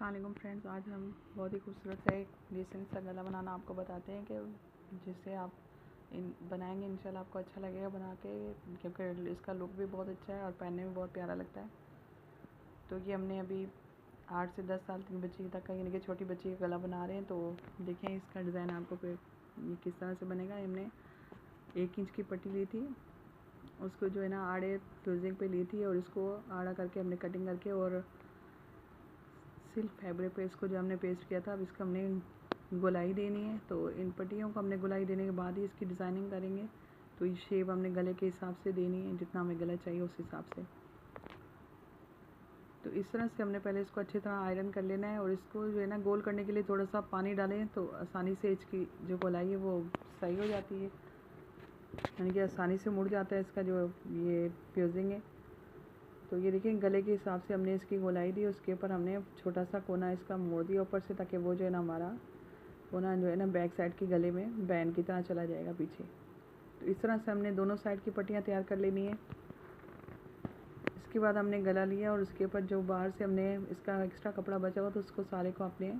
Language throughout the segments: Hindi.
अस्सलाम वालेकुम फ्रेंड्स, आज हम बहुत ही खूबसूरत सा एक डिसेंट सा गला बनाना आपको बताते हैं कि जिससे आप बनाएंगे इंशाल्लाह आपको अच्छा लगेगा बना के, क्योंकि इसका लुक भी बहुत अच्छा है और पहनने में बहुत प्यारा लगता है। तो ये हमने अभी 8 से 10 साल की बच्ची तक का यानी कि छोटी बच्ची का गला बना रहे हैं। तो देखें इसका डिज़ाइन आपको फिर ये किस तरह से बनेगा। हमने 1 इंच की पट्टी ली थी, उसको जो है ना आड़े फ्यूजिंग पे ली थी और इसको आड़ा करके हमने कटिंग करके और सिल्क फैब्रिक पे इसको जो हमने पेस्ट किया था, अब इसको हमने गोलाई देनी है। तो इन पट्टियों को हमने गोलाई देने के बाद ही इसकी डिज़ाइनिंग करेंगे। तो ये शेप हमने गले के हिसाब से देनी है, जितना हमें गला चाहिए उस हिसाब से। तो इस तरह से हमने पहले इसको अच्छी तरह आयरन कर लेना है और इसको जो है ना गोल करने के लिए थोड़ा सा पानी डालें तो आसानी से इसकी जो गोलाई है वो सही हो जाती है, यानी कि आसानी से मुड़ जाता है इसका जो ये फ्यूजिंग है। तो ये देखिए गले के हिसाब से हमने इसकी गोलाई दी, उसके ऊपर हमने छोटा सा कोना इसका मोड़ दिया ऊपर से, ताकि वो जो है ना हमारा कोना जो है ना बैक साइड के गले में बैंड की तरह चला जाएगा पीछे। तो इस तरह से हमने दोनों साइड की पट्टियाँ तैयार कर लेनी है। इसके बाद हमने गला लिया और उसके ऊपर जो बाहर से हमने इसका एक्स्ट्रा कपड़ा बचा हुआ तो उसको सारे को अपने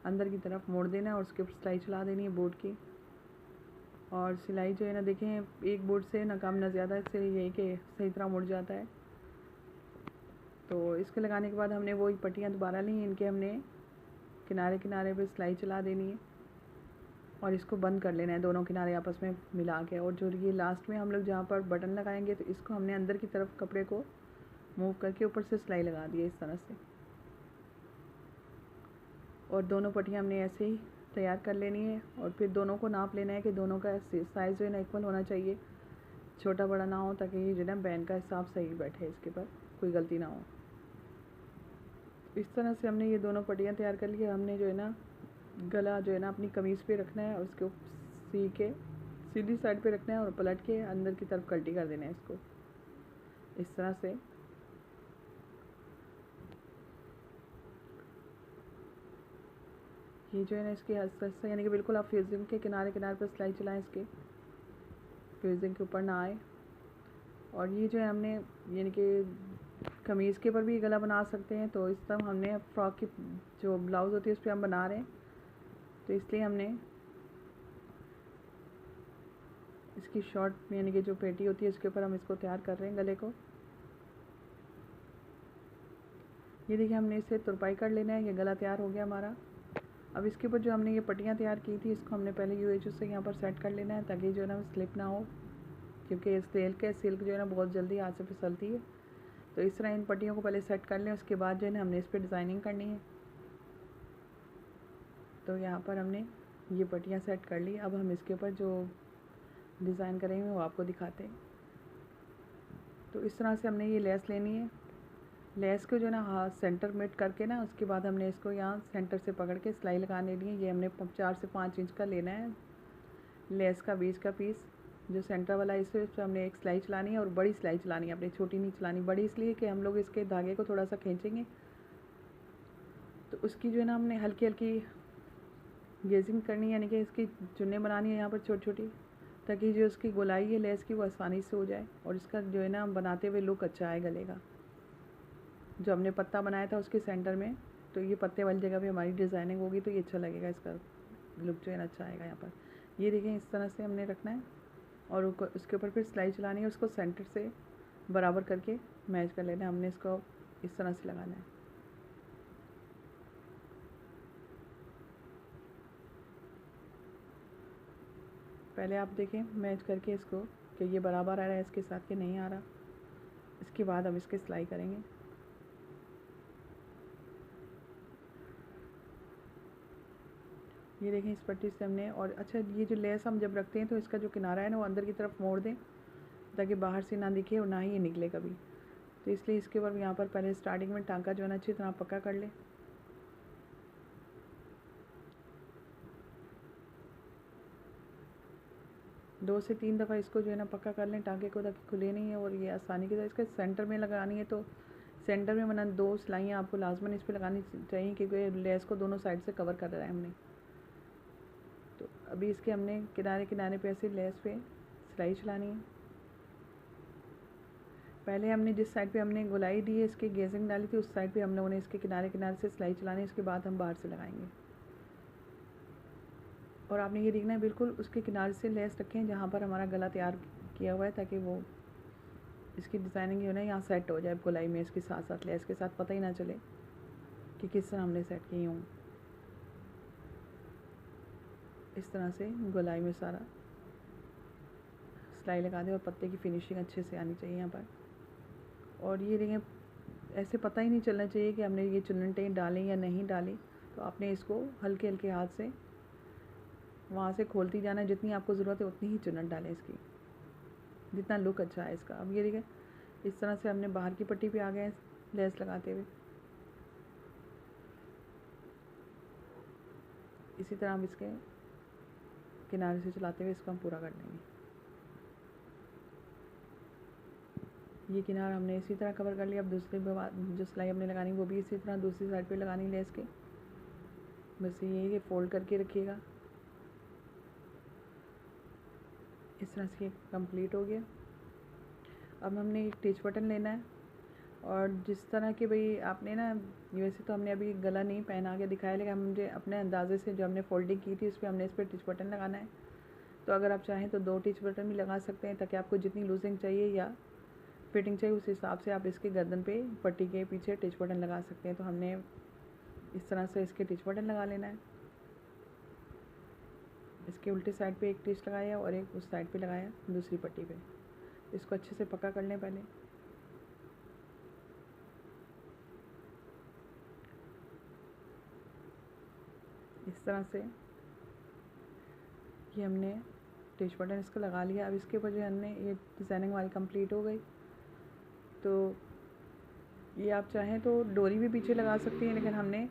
अंदर की तरफ मोड़ देना है और उसके ऊपर सिलाई चला देनी है बोर्ड की। और सिलाई जो है ना देखें एक बोर्ड से ना कम ना ज़्यादा, इससे यही कि सही तरह मुड़ जाता है। तो इसके लगाने के बाद हमने वही पट्टियाँ दोबारा ली, इनके हमने किनारे किनारे पे सिलाई चला देनी है और इसको बंद कर लेना है दोनों किनारे आपस में मिला के। और जो ये लास्ट में हम लोग जहाँ पर बटन लगाएंगे तो इसको हमने अंदर की तरफ कपड़े को मूव करके ऊपर से सिलाई लगा दी है इस तरह से। और दोनों पट्टियाँ हमने ऐसे ही तैयार कर लेनी है और फिर दोनों को नाप लेना है कि दोनों का साइज़ जो है ना इक्वल होना चाहिए, छोटा बड़ा ना हो, ताकि ये जो है ना बैंड का हिसाब सही बैठे, इसके पर कोई गलती ना हो। इस तरह से हमने ये दोनों पट्टियाँ तैयार कर ली। हमने जो है ना गला जो है ना अपनी कमीज़ पे रखना है और उसको सी के सीधी साइड पे रखना है और पलट के अंदर की तरफ कल्टी कर देना है इसको इस तरह से। ये जो है ना इसके हस्ते यानी कि बिल्कुल आप फ्यूजिंग के किनारे किनारे पर सिलाई चलाएं, इसके फ्यूजिंग के ऊपर ना आए। और ये जो है हमने यानी कि कमीज़ के ऊपर भी गला बना सकते हैं। तो इस तरह हमने फ्रॉक की जो ब्लाउज़ होती है उस पर हम बना रहे हैं, तो इसलिए हमने इसकी शॉर्ट यानी कि जो पेटी होती है उसके ऊपर हम इसको तैयार कर रहे हैं गले को। ये देखिए हमने इसे तुरपाई कर लेना है, ये गला तैयार हो गया हमारा। अब इसके ऊपर जो हमने ये पट्टियाँ तैयार की थी इसको हमने पहले UHO से यहाँ पर सेट कर लेना है, ताकि जो है ना स्लिप ना हो, क्योंकि सिल्क जो है ना बहुत जल्दी हाथ से फिसलती है। तो इस तरह इन पट्टियों को पहले सेट कर लें, उसके बाद जो है ना हमने इस पर डिज़ाइनिंग करनी है। तो यहाँ पर हमने ये पट्टियाँ सेट कर ली। अब हम इसके ऊपर जो डिज़ाइन करेंगे वो आपको दिखाते हैं। तो इस तरह से हमने ये लेस लेनी है, लेस को जो है ना हाथ सेंटर मेट करके ना उसके बाद हमने इसको यहाँ सेंटर से पकड़ के सिलाई लगाने ली है। ये हमने 4 से 5 इंच का लेना है लेस का बीच का पीस, जो सेंटर वाला इस पर हमने एक सिलाई चलानी है और बड़ी सिलाई चलानी है, अपनी छोटी नहीं चलानी। बड़ी इसलिए कि हम लोग इसके धागे को थोड़ा सा खींचेंगे तो उसकी जो है ना हमने हल्की हल्की गेजिंग करनी है, यानी कि इसकी चुन्ने बनानी है यहाँ पर छोटी छोटी, ताकि जो उसकी गोलाई है लेस की वो आसानी से हो जाए और इसका जो है ना बनाते हुए लुक अच्छा आए गले का। जो हमने पत्ता बनाया था उसके सेंटर में, तो ये पत्ते वाली जगह पे हमारी डिज़ाइनिंग होगी तो ये अच्छा लगेगा, इसका लुक जो है ना अच्छा आएगा यहाँ पर। ये देखें इस तरह से हमने रखना है और उसके ऊपर फिर सिलाई चलानी है, उसको सेंटर से बराबर करके मैच कर लेना है। हमने इसको इस तरह से लगाना है। पहले आप देखें मैच करके इसको कि ये बराबर आ रहा है इसके साथ कि नहीं आ रहा। इसके बाद हम इसकी सिलाई करेंगे। ये देखें इस पट्टी से हमने, और अच्छा ये जो लेस हम जब रखते हैं तो इसका जो किनारा है ना वो अंदर की तरफ मोड़ दें, ताकि बाहर से ना दिखे और ना ही ये निकले कभी। तो इसलिए इसके ऊपर यहाँ पर पहले स्टार्टिंग में टांका जो है ना अच्छी तरह पक्का कर लें। दो से तीन दफ़ा इसको जो है ना पक्का कर लें टांके को, ताकि खुले नहीं है और ये आसानी के साथ इसके सेंटर में लगानी है। तो सेंटर में मना 2 सिलाइयाँ आपको लाजमन इस पर लगानी चाहिए, क्योंकि लेस को दोनों साइड से कवर कर रहा है हमने। तो अभी इसके हमने किनारे किनारे पे ऐसे लेस पे सिलाई चलानी है। पहले हमने जिस साइड पे हमने गोलाई दी है, इसकी गेजिंग डाली थी, उस साइड पे हम लोगों ने इसके किनारे किनारे से सिलाई चलानी है, इसके बाद हम बाहर से लगाएंगे। और आपने ये देखना है बिल्कुल उसके किनारे से लेस रखें जहाँ पर हमारा गला तैयार किया हुआ है, ताकि वो इसकी डिज़ाइनिंग जो है ना यहाँ सेट हो जाए गोलाई में, इसके साथ साथ लेस के साथ, पता ही ना चले कि किस तरह हमने सेट की हूँ। इस तरह से गोलाई में सारा सिलाई लगा दें और पत्ते की फिनिशिंग अच्छे से आनी चाहिए यहाँ पर। और ये देखें, ऐसे पता ही नहीं चलना चाहिए कि हमने ये चुन्नटें डालें या नहीं डाली, तो आपने इसको हल्के हल्के हाथ से वहाँ से खोलती जाना है, जितनी आपको ज़रूरत है उतनी ही चुन्नट डालें इसकी, जितना लुक अच्छा है इसका। अब ये देखें, इस तरह से हमने बाहर की पट्टी पे आ गए लेस लगाते हुए। इसी तरह हम इसके किनारे से चलाते हुए इसको हम पूरा कर लेंगे। ये किनारा हमने इसी तरह कवर कर लिया। अब दूसरी जो सिलाई हमने लगानी वो भी इसी तरह दूसरी साइड पे लगानी लेस के। बस ये कि फोल्ड करके रखिएगा। इस तरह से कंप्लीट हो गया। अब हमने एक टिच बटन लेना है, और जिस तरह के भाई आपने ना, वैसे तो हमने अभी गला नहीं पहना के दिखाया, लेकिन मुझे अपने अंदाजे से जो हमने फोल्डिंग की थी उस पर हमने इस पर टिच बटन लगाना है। तो अगर आप चाहें तो 2 टिच बटन भी लगा सकते हैं, ताकि आपको जितनी लूजिंग चाहिए या फिटिंग चाहिए उस हिसाब से आप इसके गर्दन पे पट्टी के पीछे टिच बटन लगा सकते हैं। तो हमने इस तरह से इसके टिच बटन लगा लेना है। इसके उल्टे साइड पे एक टिच लगाया और एक उस साइड पे लगाया दूसरी पट्टी पे। इसको अच्छे से पक्का कर लें पहले। इस तरह से ये हमने टिच बटन इसका लगा लिया। अब इसके ऊपर जो हमने ये डिज़ाइनिंग हमारी कंप्लीट हो गई। तो ये आप चाहें तो डोरी भी पीछे लगा सकती हैं, लेकिन हमने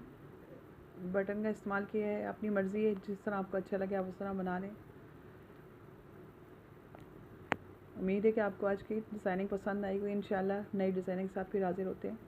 बटन का इस्तेमाल किया है। अपनी मर्ज़ी है, जिस तरह आपको अच्छा लगे आप उस तरह बना लें। उम्मीद है कि आपको आज की डिज़ाइनिंग पसंद आई हुई। इंशाल्लाह नई डिज़ाइनिंग के साथ फिर हाज़िर होते हैं।